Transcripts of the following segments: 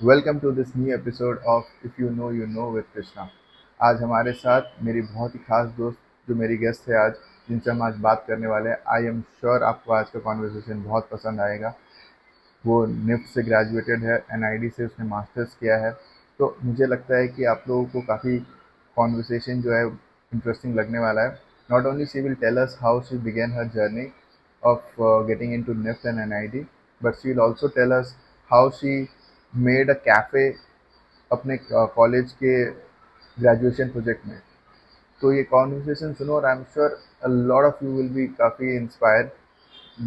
Welcome to this new episode of if you know with Krishna. आज हमारे साथ मेरी बहुत ही खास दोस्त जो मेरी गेस्ट है आज, जिनसे हम आज बात करने वाले हैं। आई एम श्योर आपको आज का कॉन्वर्सेशन बहुत पसंद आएगा। वो निफ्ट से ग्रेजुएटेड है, एनआईडी से उसने मास्टर्स किया है। तो मुझे लगता है कि आप लोगों को काफ़ी कॉन्वर्सेशन जो है इंटरेस्टिंग लगने वाला है। Not only she will tell us how she began her journey of getting into NIFT and NID, but she'll also tell us how she made a cafe अपने कॉलेज के ग्रेजुएशन प्रोजेक्ट में। तो ये conversation सुनो और I am sure a lot of you will be काफ़ी inspired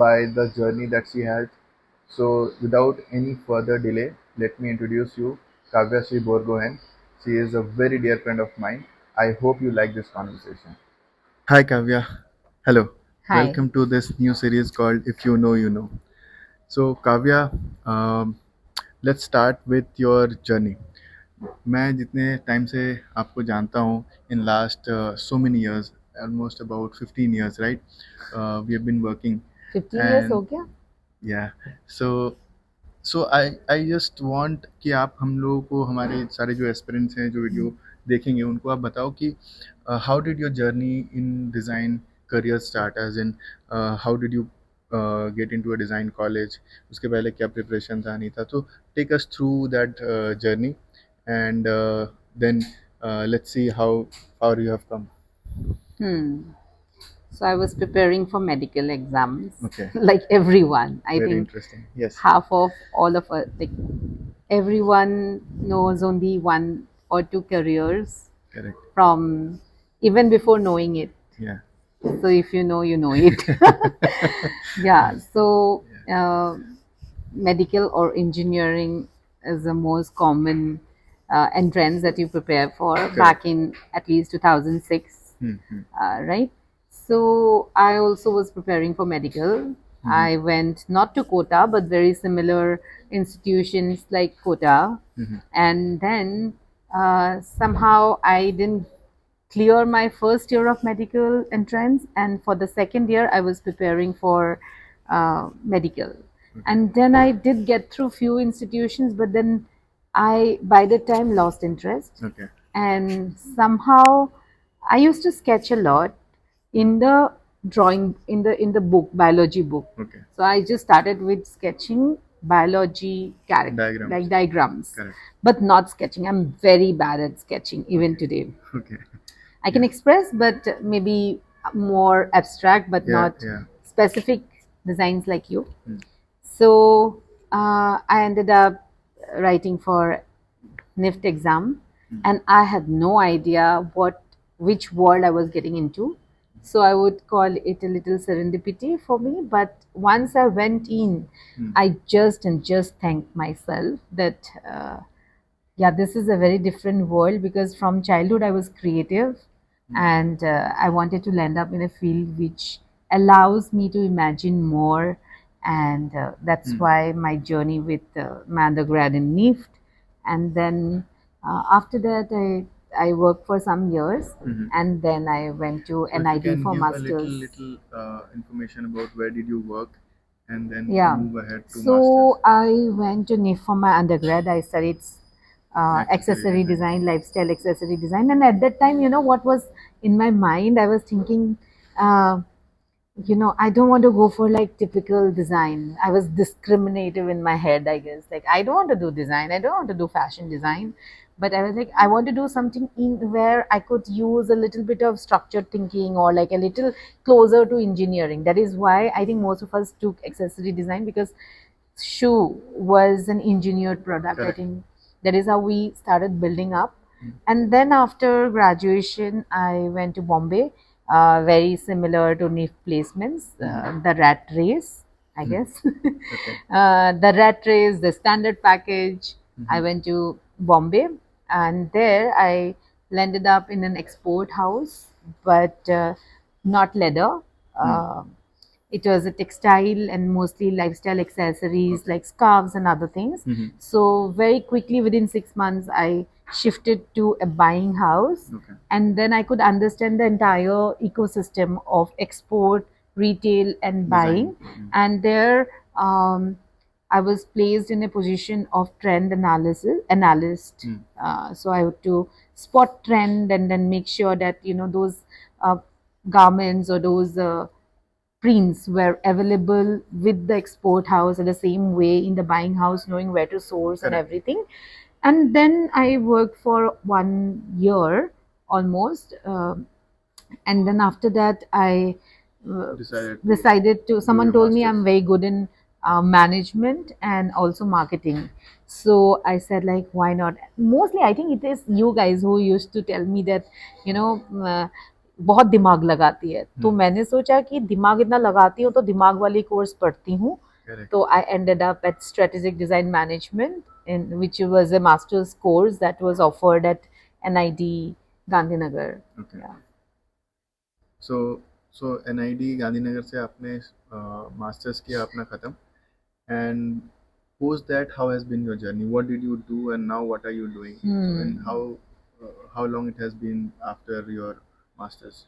by the journey that she has. So, without any further delay, let me introduce you Kavya Sri Borgohen. She is a very dear friend of mine. I hope you like this conversation. Hi, Kavya. Hello. Hi. Welcome to this new series called If You Know, You Know. So, Kavya, um, let's start with your journey. मैं जितने time से आपको जानता हूँ in last so many years, almost about 15 years, right? We have been working 15 years हो and गया? yeah, so I just want कि आप हम लोगों को, हमारे सारे जो एस्पिरेंट्स हैं जो वीडियो देखेंगे, उनको आप बताओ कि how did your journey in design career start, as in how did you get into a design college, उसके पहले क्या प्रिपरेशन था नहीं था। तो take us through that journey and then let's see how far you have come. Hmm. So I was preparing for medical exams, okay, like everyone. I very think interesting, yes, half of all of us, like everyone knows only one or two careers correct, from even before knowing it. या So if you know, you know it. Yeah. So medical or engineering is the most common entrance that you prepare for back correct, in at least 2006, hmm, right? So I also was preparing for medical. Hmm, I went not to Kota, but very similar institutions like Kota. Hmm, And then somehow I didn't clear my first year of medical entrance, and for the second year I was preparing for medical. okay, And then I did get through few institutions, but then I by the time lost interest, okay, and somehow I used to sketch a lot in the drawing in the book, biology book. okay. So I just started with sketching biology character, like Diagrams. diagrams, Correct. but not sketching. I'm very bad at sketching even Okay. today. Okay. I can Yeah. express, but maybe more abstract, but Yeah. not Yeah. specific designs like you. Mm. So I ended up writing for NIFT exam, Mm. and I had no idea which world I was getting into. So I would call it a little serendipity for me. But once I went in, Mm. I just thanked myself that yeah, this is a very different world, because from childhood I was creative, and I wanted to land up in a field which allows me to imagine more. And that's Mm. why my journey with my undergrad in NIFT. And then after that, I worked for some years, Mhm. and then I went to So if you NID can for give a masters. little information about where did you work, and then Yeah. move ahead to masters. So I went to NIF for my undergrad. I studied Accessory accessory design. design, lifestyle accessory design. And at that time, you know, what was in my mind, I was thinking, uh, I don't want to go for like typical design. I was discriminative in my head, I guess. Like, I don't want to do design. I don't want to do fashion design. But I was like, I want to do something in where I could use a little bit of structured thinking, or like a little closer to engineering. That is why I think most of us took accessory design, because shoe was an engineered product. I Correct. think that is how we started building up. Mm. And then after graduation, I went to Bombay, very similar to NIF placements, the rat race, I Mm. guess. Okay. The rat race, the standard package. I Mhm. went to Bombay, and there I landed up in an export house, but not leather. Mm. Uh, it was a textile and mostly lifestyle accessories Okay. like scarves and other things. Mhm. So very quickly, within 6 months, I shifted to a buying house, Okay. and then I could understand the entire ecosystem of export, retail, and Design. buying. Mm. And there, um, I was placed in a position of trend analyst. Hmm. So I had to spot trend and then make sure that those uh, garments or those prints were available with the export house in the same way in the buying house, knowing where to source and Correct. everything. And then I worked for 1 year almost. And then after that I uh, Decided to decided to, do someone your told me masters. I'm very good in management and also marketing. So I said, like, why not? Mostly I think it is you guys who used to tell me that you know बहुत दिमाग लगाती है, तो मैंने सोचा कि दिमाग इतना लगाती हूँ तो दिमाग वाली कोर्स पढ़ती हूँ. Correct. So I ended up at strategic design management, in which was a master's course that was offered at NID Gandhinagar. Okay. Yeah. So NID Gandhinagar से आपने मास्टर्स किया अपना खत्म, and post that how has been your journey? What did you do and now what are you doing? And how long it has been after your masters?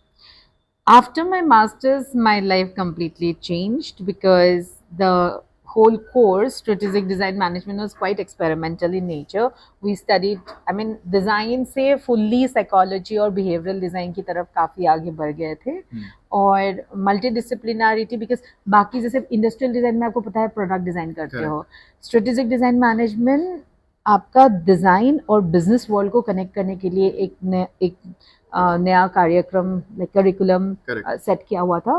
After my master's, my life completely changed because the whole course, strategic design management, was quite experimental in nature. We studied, I mean, design से fully psychology और behavioral design की तरफ काफी आगे बढ़ गए थे. और multidisciplinarity, because बाकी जैसे industrial design में आपको पता है product design करते हो, strategic design management आपका डिजाइन और बिजनेस वर्ल्ड को कनेक्ट करने के लिए एक नया कार्यक्रम, लाइक करिकुलम सेट किया हुआ था.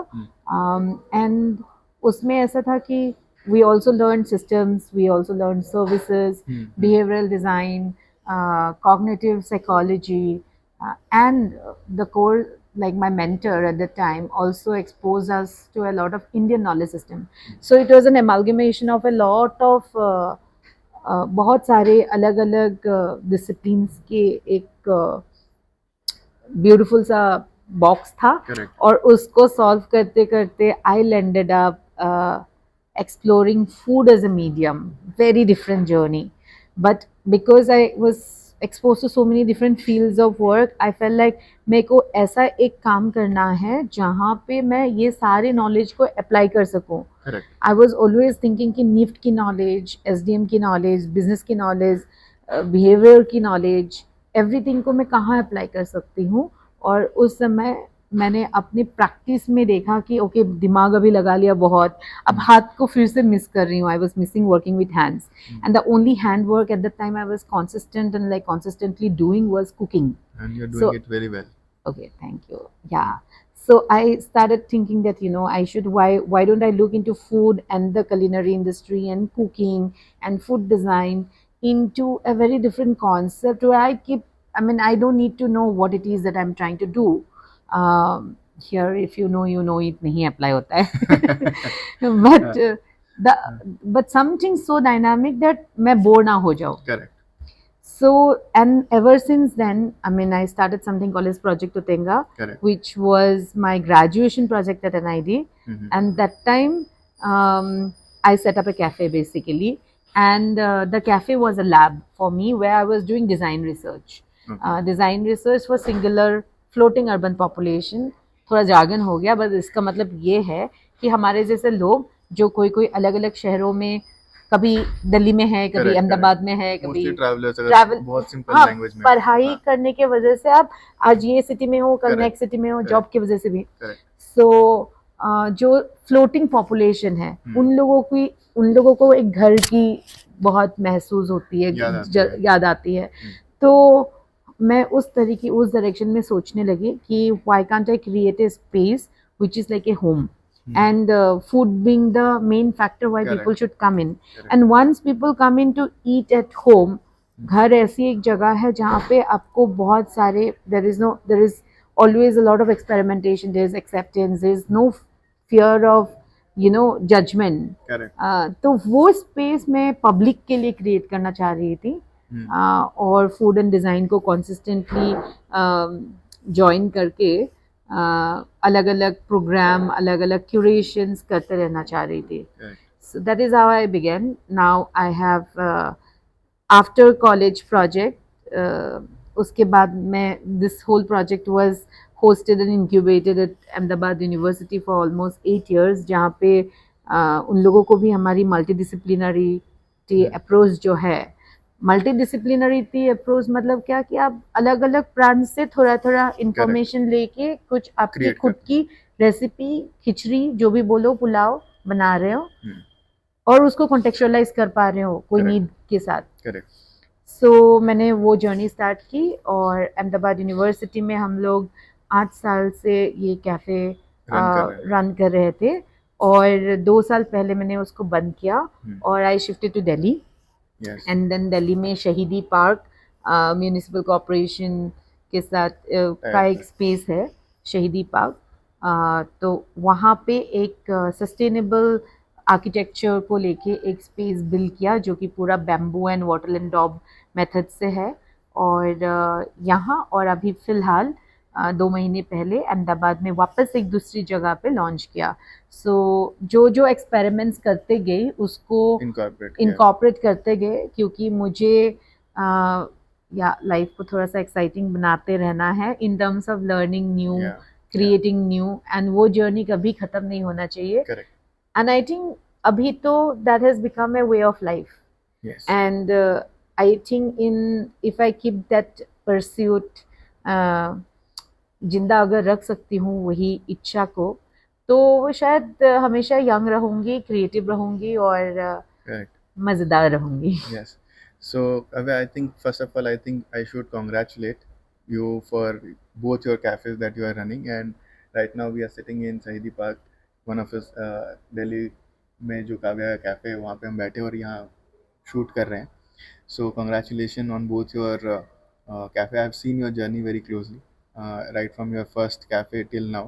एंड उसमें ऐसा था कि we also learned systems, we also learned services, behavioral design, cognitive psychology, and the core, like my mentor at the time also exposed us to a lot of Indian knowledge system. So it was an amalgamation of a lot of बहुत सारे अलग अलग disciplines के एक beautiful सा box था. Correct. और उसको सॉल्व करते करते I landed up exploring food as a medium. Very different journey, but because I was exposed to so many different fields of work, I felt like मेरे को ऐसा एक काम करना है जहाँ पे मैं ये सारे नॉलेज को अप्लाई कर सकूँ. Correct. I was always thinking कि निफ्ट की नॉलेज, SDM की नॉलेज, बिजनेस की नॉलेज, बिहेवियर की नॉलेज, एवरीथिंग को मैं कहाँ अप्लाई कर सकती हूँ. और उस समय मैंने अपनी प्रैक्टिस में देखा कि ओके, दिमाग अभी लगा लिया बहुत, अब हाथ को फिर से मिस कर रही हूँ. I was missing working with hands, and the only hand work at the time I was consistent and like consistently doing was cooking. And you're doing it very well. Okay, thank you. Yeah. So I started thinking that I should, why don't I look into food and the culinary industry and cooking and food design into a very different concept where I don't need to know what it is that I'm trying to do. Here, if you know, it nahi apply hota hai. But the but something so dynamic that मैं bore ना हो जाऊँ. Correct. So, and ever since then, I started something called as Project Utenga, Correct. which was my graduation project at NID. And that time, I set up a cafe basically. And the cafe was a lab for me where I was doing design research. Design research for singular floating urban population. थोड़ा jargon हो गया, बस इसका मतलब ये है कि हमारे जैसे लोग जो कोई अलग अलग शहरों में, कभी दिल्ली में है, कभी अहमदाबाद में है, कभी ट्रैवल, बहुत सिंपल लैंग्वेज में पढ़ाई करने के वजह से आप आज ये सिटी में हो, कल नेक्स्ट सिटी में हो, जॉब की वजह से भी. सो जो फ्लोटिंग पॉपुलेशन है, उन लोगों को एक घर की बहुत महसूस होती है, याद आती है. तो मैं उस डायरेक्शन में सोचने लगी कि why can't I create a space which is like a home. And food being the main factor why people should come in. And once people come in to eat at home, घर ऐसी एक जगह है जहाँ पे आपको बहुत सारे, there is always a lot of experimentation, there is acceptance, there is no fear of judgment. तो वो स्पेस मैं पब्लिक के लिए क्रिएट करना चाह रही थी. और फूड एंड डिज़ाइन को कंसिस्टेंटली ज्वाइन करके अलग अलग प्रोग्राम, अलग अलग क्यूरेशंस करते रहना चाह रही थी. So that is how I began. Now I have after college project, उसके बाद मैं, this whole project was hosted and incubated at Ahmedabad University for almost 8 years, जहाँ पे उन लोगों को भी हमारी मल्टीडिसिप्लिनरी अप्रोच जो है, मल्टीडिसिप्लिनरी अप्रोच मतलब क्या कि आप अलग अलग ब्रांच से थोड़ा थोड़ा इंफॉर्मेशन लेके कुछ आपकी Create खुद करते की रेसिपी, खिचड़ी जो भी बोलो, पुलाव बना रहे हो हम्म, और उसको कॉन्टेक्चुअलाइज कर पा रहे हो कोई Correct. नीड के साथ। करेक्ट सो मैंने वो जर्नी स्टार्ट की और अहमदाबाद यूनिवर्सिटी में हम लोग 8 साल से ये कैफ़े रन कर रहे थे और 2 साल पहले मैंने उसको बंद किया और I shifted to Delhi yes and then Delhi में शहीदी पार्क म्यूनिसिपल कॉरपोरेशन के साथ का एक स्पेस है, शहीदी पार्क। तो वहाँ पे एक सस्टेनेबल आर्किटेक्चर को लेके एक स्पेस बिल्ड किया जो कि पूरा bamboo and water and daub method से है। और यहाँ और अभी फ़िलहाल 2 महीने पहले अहमदाबाद में वापस एक दूसरी जगह पे लॉन्च किया। सो जो जो एक्सपेरिमेंट्स करते गए उसको इनकॉर्पोरेट करते गए, क्योंकि मुझे या लाइफ को थोड़ा सा एक्साइटिंग बनाते रहना है in terms of learning new, creating new, and वो जर्नी कभी ख़त्म नहीं होना चाहिए। एंड आई थिंक अभी तो that has become a way of life and I think in if I keep that pursuit जिंदा अगर रख सकती हूँ वही इच्छा को, तो शायद हमेशा यंग रहूंगी, क्रिएटिव रहूंगी और मज़ेदार रहूंगी। Yes. So, Abhay, I think first of all, I think I should congratulate you for both your cafes that you are running. And right now we are sitting in Shahidi Park, one of us Delhi में जो Kavya cafe है वहाँ पे हम बैठे और यहाँ shoot कर रहे हैं. So congratulations on both your cafe. I have seen your journey very closely, right from your first cafe till now.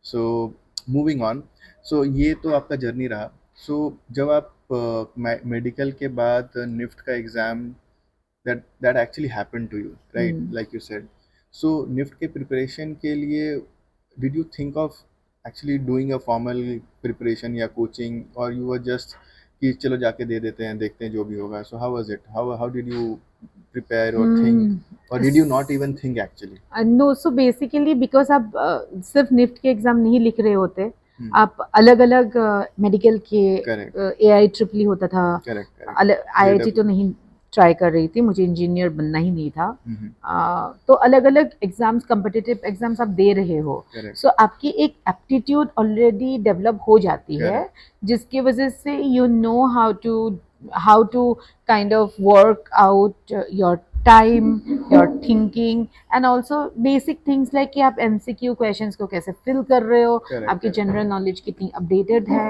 So moving on. So ये तो आपका जर्नी रहा. So जब आप मेडिकल के बाद निफ्ट का exam that actually happened to you, right? Like you said. So NIFT के प्रिपरेशन के लिए did you think of actually doing a formal preparation या coaching, or you were just कि चलो जाके दे देते हैं, देखते हैं जो भी होगा? So how was it? How did you prepare or think, or did you not even think actually? No, so basically because आप सिर्फ निफ्ट के एग्जाम नहीं लिख रहे होते, आप अलग अलग मेडिकल के AIEEE होता था, IIT तो नहीं ट्राई कर रही थी, मुझे इंजीनियर बनना ही नहीं था। तो अलग अलग एग्जाम्स, कॉम्पिटिटिव एग्जाम्स आप दे रहे हो, सो आपकी एक एप्टीट्यूड ऑलरेडी डेवलप हो जाती है, जिसकी वजह से you know how to kind of work out your time, your thinking, and also basic things like कि आप MCQ क्वेश्चंस को कैसे फिल कर रहे हो, आपकी जनरल नॉलेज कितनी अपडेटेड है,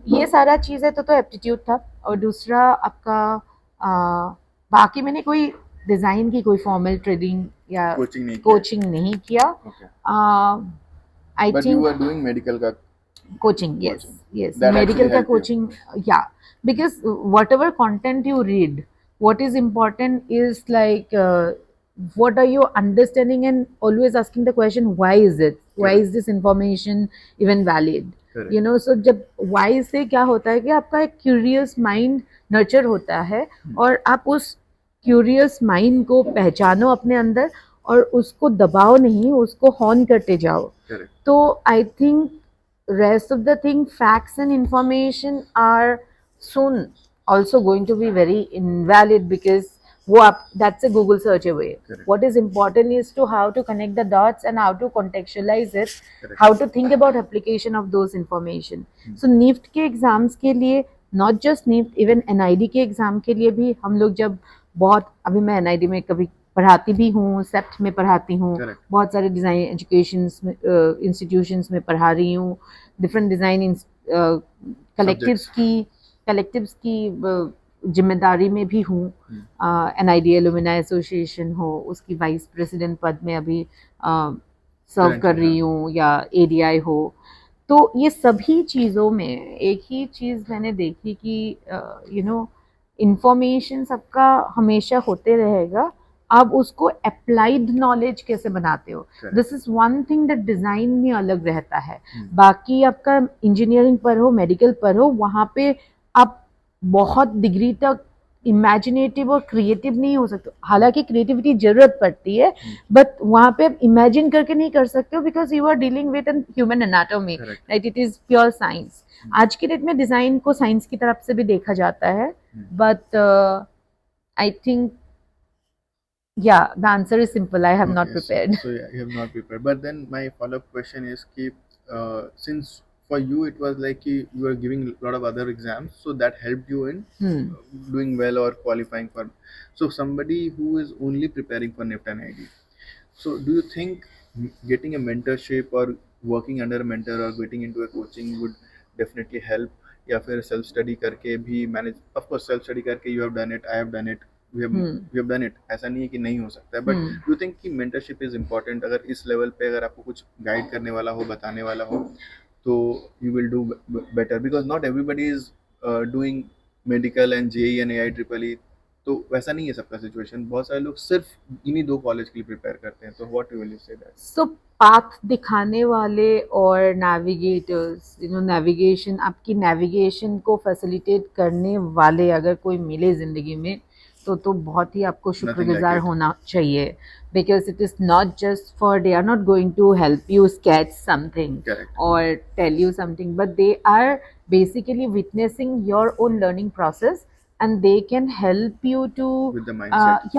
ये सारा चीज़ें तो एप्टीट्यूड था। और दूसरा आपका बाकी मैंने कोई डिज़ाइन की कोई फॉर्मल ट्रेनिंग या कोचिंग नहीं किया। आई थिंक मेडिकल का कोचिंग, yes, मेडिकल का coaching, yeah, because whatever content you read, what is important is like what are you understanding, and always asking the question why is it, why is this information even valid, you know. So जब why से क्या होता है कि आपका एक curious mind nurture होता है और आप उस curious mind को पहचानो अपने अंदर और उसको दबाओ नहीं, उसको हॉर्न करते जाओ। तो I think rest of the thing, facts and information are soon also going to be very invalid, because that's a Google search away. What is important is to how to connect the dots and how to contextualize it, how to think about application of those information. So NIFT के exams के लिए, not just NIFT, even NID के exam के लिए भी हम लोग जब बहुत, अभी मैं NID में कभी पढ़ाती भी हूँ, सेप्ट में पढ़ाती हूँ, बहुत सारे डिज़ाइन एजुकेशन इंस्टीट्यूशंस में पढ़ा रही हूँ, डिफरेंट डिज़ाइन कलेक्टिव्स की जिम्मेदारी में भी हूँ। NID एलुमनाई एसोसिएशन हो, उसकी वाइस प्रेसिडेंट पद में अभी सर्व कर रही हूँ, या ADI हो। तो ये सभी चीज़ों में एक ही चीज़ मैंने देखी कि यू नो, इंफॉर्मेशन सबका हमेशा होते रहेगा, आप उसको अप्लाइड नॉलेज कैसे बनाते हो, this is one thing that design में अलग रहता है। बाकी आपका इंजीनियरिंग पर हो, मेडिकल पर हो, वहाँ पे आप बहुत डिग्री तक इमेजिनेटिव और क्रिएटिव नहीं हो सकते। हालांकि क्रिएटिविटी जरूरत पड़ती है, बट वहाँ पे आप इमेजिन करके नहीं कर सकते हो, because you are dealing with an human anatomy, right? It is pure science. आज के डेट में डिजाइन को साइंस की तरफ से भी देखा जाता है, but I think yeah, the answer is simple. I have not Okay, prepared. so yeah, you have not prepared. But then my follow-up question is, ki, since for you it was like you were giving a lot of other exams, so that helped you in doing well or qualifying for. So somebody who is only preparing for NIFT and ID, so do you think getting a mentorship or working under a mentor or getting into a coaching would definitely help? या फिर self study करके भी manage, of course self study करके you have done it, I have done it, we have done it, ऐसा नहीं है कि नहीं हो सकता है, बट यू थिंक कि मेंटरशिप इज इम्पोर्टेंट? अगर इस लेवल पे अगर आपको कुछ गाइड करने वाला हो, बताने वाला हो, तो you will do better, because not everybody is doing medical and JEE and AI triple E, तो वैसा नहीं है सबका सिचुएशन। बहुत सारे लोग सिर्फ इन्हीं 2 कॉलेज के लिए प्रिपेयर करते हैं, तो what you will say that? So path दिखाने वाले और नेविगेटर्स, नेविगेशन, आपकी नेविगेशन को फैसिलिटेट करने वाले अगर कोई मिले जिंदगी में, तो बहुत ही आपको शुक्रगुजार होना चाहिए, because it is not just for, they are not going to help you sketch something or tell you something, but they are basically witnessing your own learning process, and they can help you to with the mindset,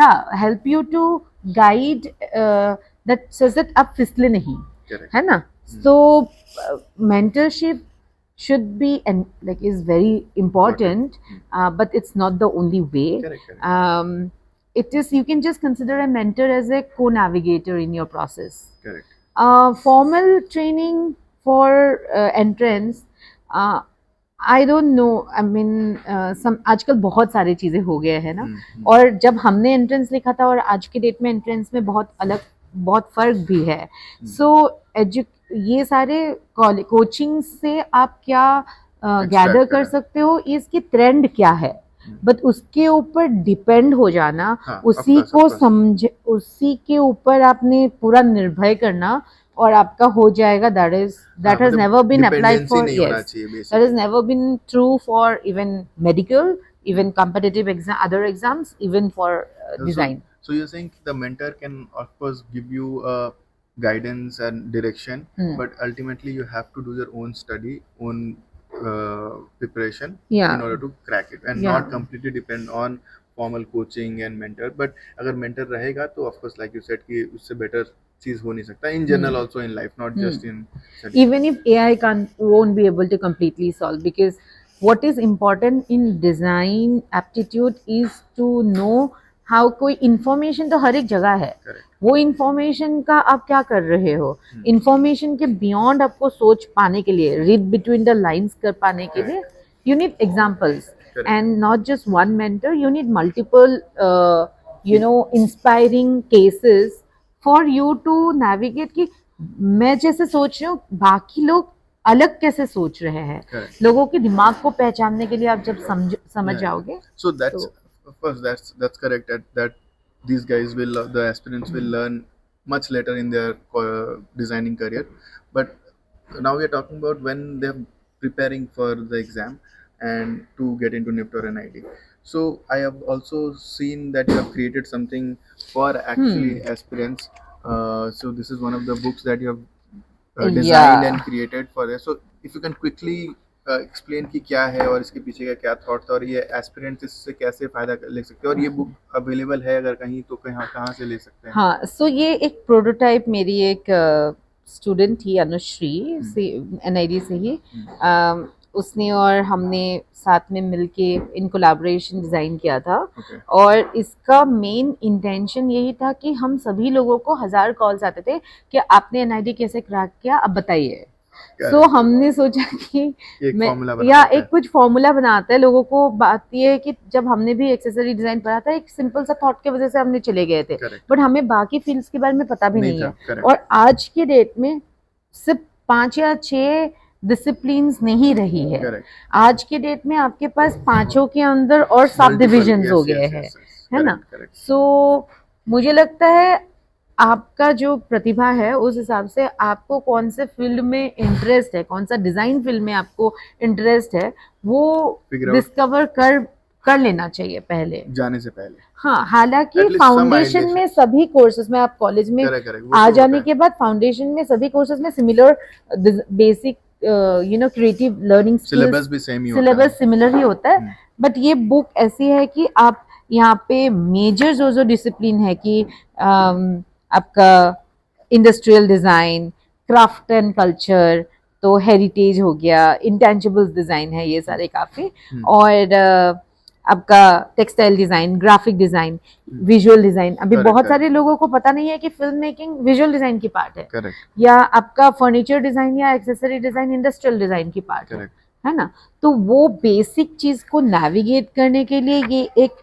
help you to guide that says that आप फिसले नहीं, है ना? So mentorship should be and like is very important, but it's not the only way. It is, you can just consider a mentor as a co-navigator in your process. Formal training for entrance, I don't know, I mean आजकल बहुत सारी चीज़ें हो गए हैं ना, और जब हमने एंट्रेंस लिखा था और आज के डेट में एंट्रेंस में बहुत फ़र्क भी है। सो ये सारे कोचिंग से आप क्या गैदर कर सकते हो, इसकी ट्रेंड क्या है, बट उसके ऊपर डिपेंड हो जाना, उसी को समझ, उसी के ऊपर आपने पूरा निर्भय करना और आपका हो जाएगा। that has never been applied for, yes, that has never been true for even medical, even competitive exam, other exams, even for design. So you're saying the mentor can of course give you guidance and direction, but ultimately you have to do your own study, own preparation in order to crack it, and not completely depend on formal coaching and mentor. But अगर mentor रहेगा तो of course like you said कि उससे better चीज हो नहीं सकता in general, also in life, not just in study. Even if AI won't be able to completely solve, because what is important in design aptitude is to know how, कोई information तो हर एक जगह है, वो information का आप क्या कर रहे हो, information के beyond आपको सोच पाने के लिए, read between the lines कर पाने के लिए, you need examples, and not just one mentor, you need multiple inspiring cases for you to navigate कि मैं जैसे सोच रही हूँ बाकी लोग अलग कैसे सोच रहे हैं। लोगों के दिमाग को पहचानने के लिए आप जब समझ जाओगे, so that's of course that's correct, that these guys will, the aspirants will learn much later in their designing career, but now we are talking about when they're preparing for the exam and to get into NIFT or NID. So I have also seen that you have created something for actually aspirants. So this is one of the books that you have designed and created for this. So if you can quickly explain कि क्या है और इसके पीछे का क्या thought था, और ये एस्पिरेंट्स इससे कैसे फायदा ले सकते हैं, और ये बुक अवेलेबल है अगर कहीं तो कहाँ से ले सकते हैं? हाँ, सो ये एक प्रोटोटाइप मेरी एक स्टूडेंट थी अनुश्री से, NID से ही, उसने और हमने साथ में मिलके इन कोलैबोरेशन डिज़ाइन किया था। और इसका मेन इंटेंशन यही था कि हम सभी लोगों को 1000 कॉल्स आते थे कि आपने NID कैसे क्रैक किया, अब बताइए। सो हमने सोचा कि एक कुछ फॉर्मूला बनाता है लोगों को। बात ये है कि जब हमने भी एक्सेसरी डिजाइन पढ़ा था, एक सिंपल सा थॉट की वजह से हमने चले गए थे, बट हमें बाकी फील्ड्स के बारे में पता भी नहीं है। और आज के डेट में सिर्फ 5 या 6 डिसिप्लिन्स नहीं रही है। आज के डेट में आपके पास 5 के अंदर और सब डिविजन्स हो गए हैं, है ना? सो मुझे लगता है आपका जो प्रतिभा है उस हिसाब से आपको कौन से फील्ड में इंटरेस्ट है, कौन सा डिजाइन फील्ड में आपको इंटरेस्ट है, वो डिस्कवर कर लेना चाहिए पहले जाने से पहले। हाँ, हालांकि At least some foundation idea में सभी कोर्सेज में आप कॉलेज में करेक्ट करेक्ट वो आ तो जाने होता के बाद फाउंडेशन में सभी कोर्सेज में सिमिलर बेसिक क्रिएटिव लर्निंग है, सिलेबस स्किल्स भी सेम ही होता सिलेबस सिमिलर ही होता है। हम्म, बट ये बुक ऐसी है कि आप यहाँ पे मेजर जो डिसिप्लिन है कि आपका industrial design, craft and culture, तो हेरिटेज हो गया, इंटेंजिबल्स डिजाइन है, ये सारे काफी, और आपका textile design, graphic design, visual design. अभी Correct, बहुत correct. सारे लोगों को पता नहीं है कि फिल्म मेकिंग विजुअल डिजाइन की पार्ट है, करेक्ट या आपका फर्नीचर डिजाइन या एक्सेसरी डिजाइन इंडस्ट्रियल डिजाइन की पार्ट करेक्ट है ना। तो वो बेसिक चीज को नेविगेट करने के लिए ये एक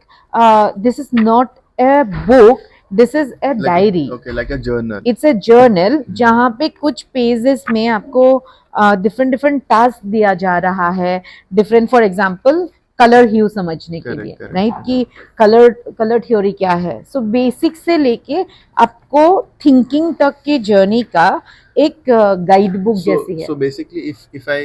this is not a book, this is a diary, okay like a journal. It's a journal जहाँ पे कुछ पेजेस में आपको डिफरेंट डिफरेंट टास्क दिया जा रहा है, डिफरेंट, फॉर एग्जांपल कलर ह्यू समझने के Correct, लिए, correct. राइट, कि कलर कलर थ्योरी क्या है। सो बेसिक से लेके आपको थिंकिंग तक की जर्नी का एक गाइड बुक जैसी है। So basically if I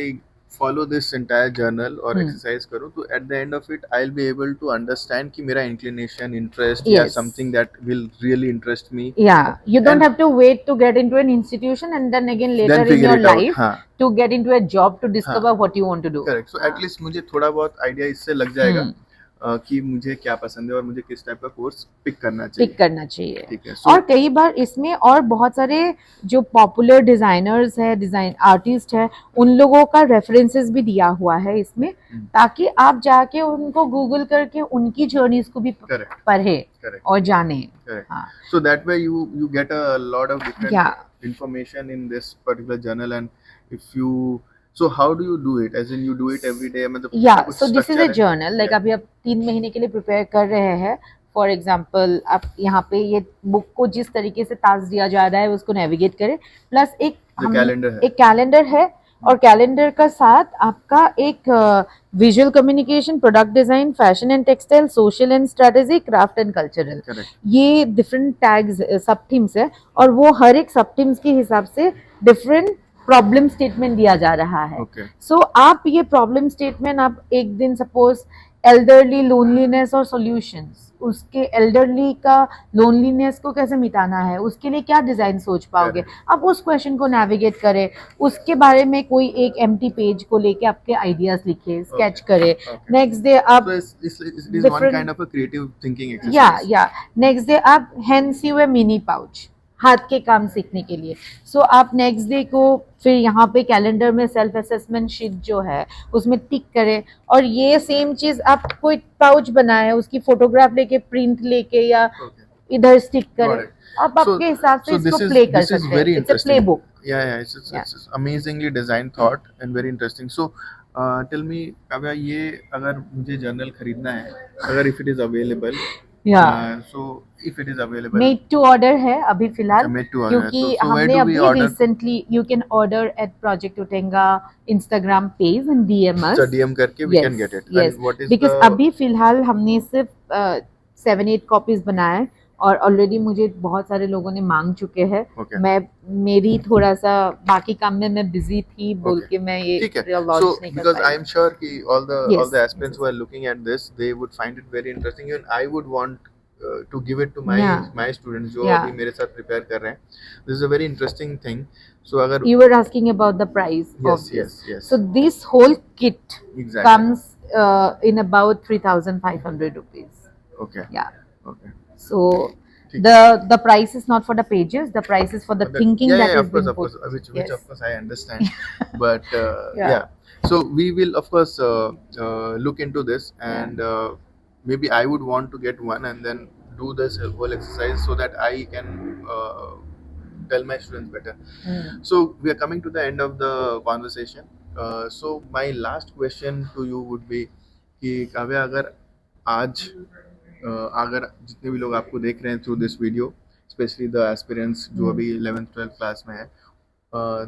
follow this entire journal और हम्म, exercise करूँ तो at the end of it I'll be able to understand कि मेरा inclination, interest या yes, something that will really interest me, yeah, you don't and have to wait to get into an institution and then again later then in figure your it out। life हाँ to get into a job to हाँ discover what you want to do। Correct. So at least मुझे थोड़ा बहुत idea इससे लग जाएगा कि मुझे क्या पसंद है और मुझे किस टाइप का कोर्स पिक करना चाहिए। पिक करना चाहिए। ठीक है। और कई बार इसमें और बहुत सारे जो पॉपुलर डिजाइनर्स है, डिजाइन आर्टिस्ट है, उन लोगों का रेफरेंसेस भी दिया हुआ है इसमें, ताकि आप जाके उनको गूगल करके उनकी जर्नीज को भी करेक्ट पढ़े करेक्ट और जाने। करेक्ट। हाँ, So that way you get a lot of different Yeah. information in this particular journal, and if you so how do you do it, as in you do it every day, मतलब या कुछ so this is structure ए है? Journal, like Yeah. अभी आप 3 महीने के लिए prepare कर रहे हैं, फॉर एग्जाम्पल आप यहाँ पे ये बुक को जिस तरीके से टास्क दिया जा रहा है उसको नेविगेट करें, प्लस एक calendar है। एक कैलेंडर है, और कैलेंडर का साथ आपका एक visual communication, product design, fashion and textile, social and strategy, craft and cultural, Correct. ये डिफरेंट टैग्स सब थीम्स है, और वो हर एक सब थीम्स के हिसाब से डिफरेंट प्रॉब्लम स्टेटमेंट दिया जा रहा है। Okay. सो आप ये प्रॉब्लम स्टेटमेंट आप एक दिन सपोज एल्डरली लोनलीनेस और सॉल्यूशंस, उसके एल्डरली का लोनलीनेस को कैसे मिटाना है, उसके लिए क्या डिजाइन सोच पाओगे, Correct. आप उस क्वेश्चन को नेविगेट करें, उसके बारे में कोई एक एम्प्टी पेज को लेके आपके आइडियाज लिखे, स्केच करें। Okay. नेक्स्ट डे आप So it is one different- kind of a creative thinking या exercise। नेक्स्ट डे आप hands U A mini pouch, हाथ के काम सीखने के लिए। सो आप नेक्स्ट डे को फिर यहाँ पे कैलेंडर में सेल्फ असेसमेंट शीट जो है उसमें टिक करें, और ये सेम चीज आप कोई पाउच बनाए उसकी फोटोग्राफ लेके, प्रिंट लेके, या Okay. इधर स्टिक Got करें, it. आप आपके हिसाब से So इसको this is प्ले कर this is सकते very हैं। It's a play interesting। Book. Yeah, it's amazingly designed thought and very interesting। So tell me Kavya, ये अगर मुझे जर्नल खरीदना है, अगर if it is available, या so if it is available, made to order है अभी फिलहाल, अच्छा, made to order है। क्योंकि So where हमने do we अभी order? Recently, you can order at project उटेंगा Instagram page and DM us. So DM करके we can get it। yes, And what is because the अभी फिलहाल हमने सिर्फ 7-8 कॉपीज बनाए, और ऑलरेडी मुझे बहुत सारे लोगों ने मांग चुके हैं। Okay. मैं मेरी थोड़ा सा बाकी काम में मैं बिजी थी बोल Okay. के मैं ये ठीक है। लॉन्च So नहीं कर because पाई। I'm sure कि all the Yes, aspirants who are looking at this, they would find it very interesting, and I would want to give it to my Yeah. my students जो Yeah. अभी मेरे साथ prepare कर रहे हैं। This is a very interesting thing। So अगर You were asking about the price yes of this. yes So this whole kit exactly comes in about 3,500 rupees. okay Yeah. okay So ठीक the price is not for the pages. The price is for the thinking yeah, that yeah, is of course, being of course, put. which Yes. of course I understand, but Yeah. yeah, so we will of course look into this, and maybe I would want to get one and then do this whole exercise so that I can tell my students better। Mm. So we are coming to the end of the conversation। So my last question to you would be कि काव्या, अगर आज अगर जितने भी लोग आपको देख रहे हैं through this video, specially the aspirants जो अभी 11th 12th क्लास में है,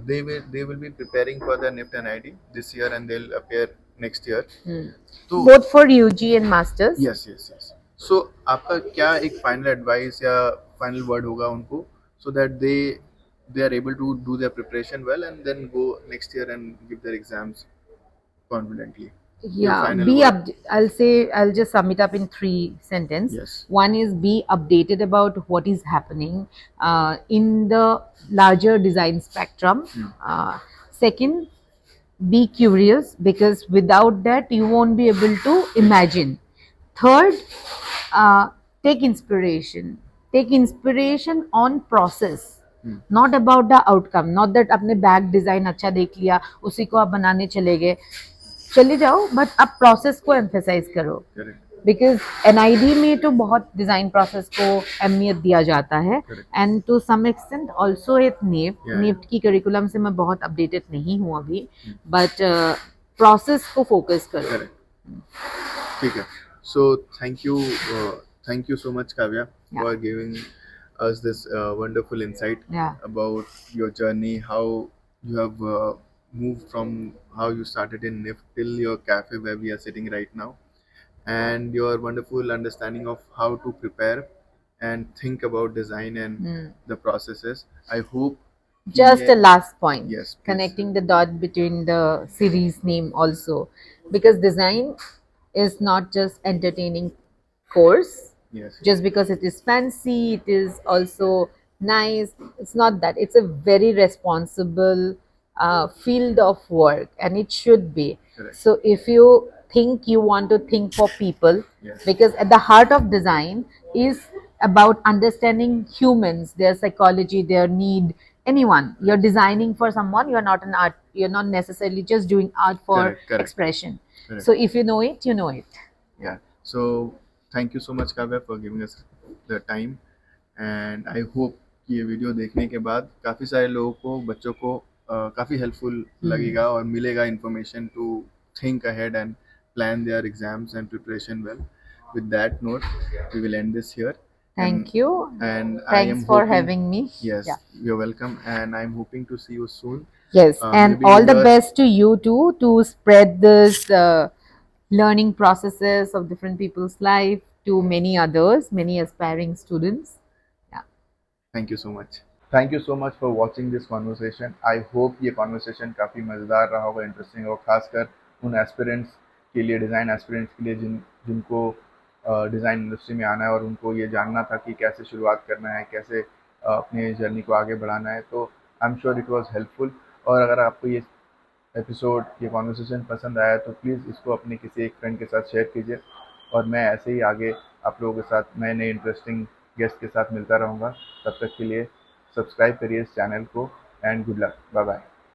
they will be preparing for the NIFT and ID this year and they'll appear next year। Mm. तो Both for UG and masters. yes। So आपका क्या एक final advice या final word होगा उनको, so that they are able to do their preparation well and then go next year and give their exams confidently। Your Yeah, final word. I'll just sum it up in three sentences. Yes. One is be updated about what is happening in the larger design spectrum. Second, be curious, because without that you won't be able to imagine. Third, uh, take inspiration. Take inspiration on process, not about the outcome. Not that अपने bag design अच्छा देख लिया उसी को आप बनाने चले गए, चले जाओ, बट आप प्रोसेस को एम्फेसाइज करो. Correct. बिकॉज एनआईडी में तो बहुत डिजाइन प्रोसेस को अहमियत दिया जाता है, Correct. And to some extent also at NIFT. Yeah. NIFT की करिकुलम से मैं बहुत अपडेटेड नहीं हूँ अभी, बट प्रोसेस को फोकस करो. Correct. ठीक है. So thank you so much, Kavya, Yeah. for giving us this wonderful insight Yeah. about your journey, how you have moved from how you started in NIF till your cafe where we are sitting right now, and your wonderful understanding of how to prepare and think about design and the processes. I hope Just a last point. Yes, please. Connecting the dot between the series name also, because design is not just entertaining course. Yes. Just because it is fancy, it is also nice. It's not that. It's a very responsible field of work, and it should be. Correct. So if you think you want to think for people, Yes. because at the heart of design is about understanding humans, their psychology, their need. Anyone, you're designing for someone. You're not an art. You're not necessarily just doing art for Correct. expression. Correct. So if you know it, you know it. Yeah. So thank you so much, Kavya, for giving us the time, and I hope कि ये video देखने के बाद काफ़ी सारे लोगों को, बच्चों को काफ़ी हेल्पफुल लगेगा और मिलेगा information to think ahead and plan their exams and preparation well. With that note, we will end this here. Thank you. And I Thanks am for hoping, having me. Yes, Yeah. you're welcome, and I'm hoping to see you soon. Yes, and maybe all the yours- best to you too, to spread this learning processes of different people's life to many others, many aspiring students. Yeah. Thank you so much. Thank you so much for watching this conversation. I hope ये conversation काफ़ी मज़ेदार रहा होगा, interesting और खासकर उन aspirants के लिए, डिज़ाइन एस्पिरेंट्स के लिए जिनको डिज़ाइन इंडस्ट्री में आना है और उनको ये जानना था कि कैसे शुरुआत करना है, कैसे अपने जर्नी को आगे बढ़ाना है. तो I am sure it was helpful. और अगर आपको ये एपिसोड, ये कॉन्वर्सेशन पसंद आया तो प्लीज़ इसको अपने किसी एक फ्रेंड के साथ शेयर कीजिए. और मैं ऐसे ही आगे आप लोगों के साथ नए नए इंटरेस्टिंग गेस्ट के साथ मिलता रहूँगा. तब तक के लिए सब्सक्राइब करिए इस चैनल को, and good luck. Bye bye.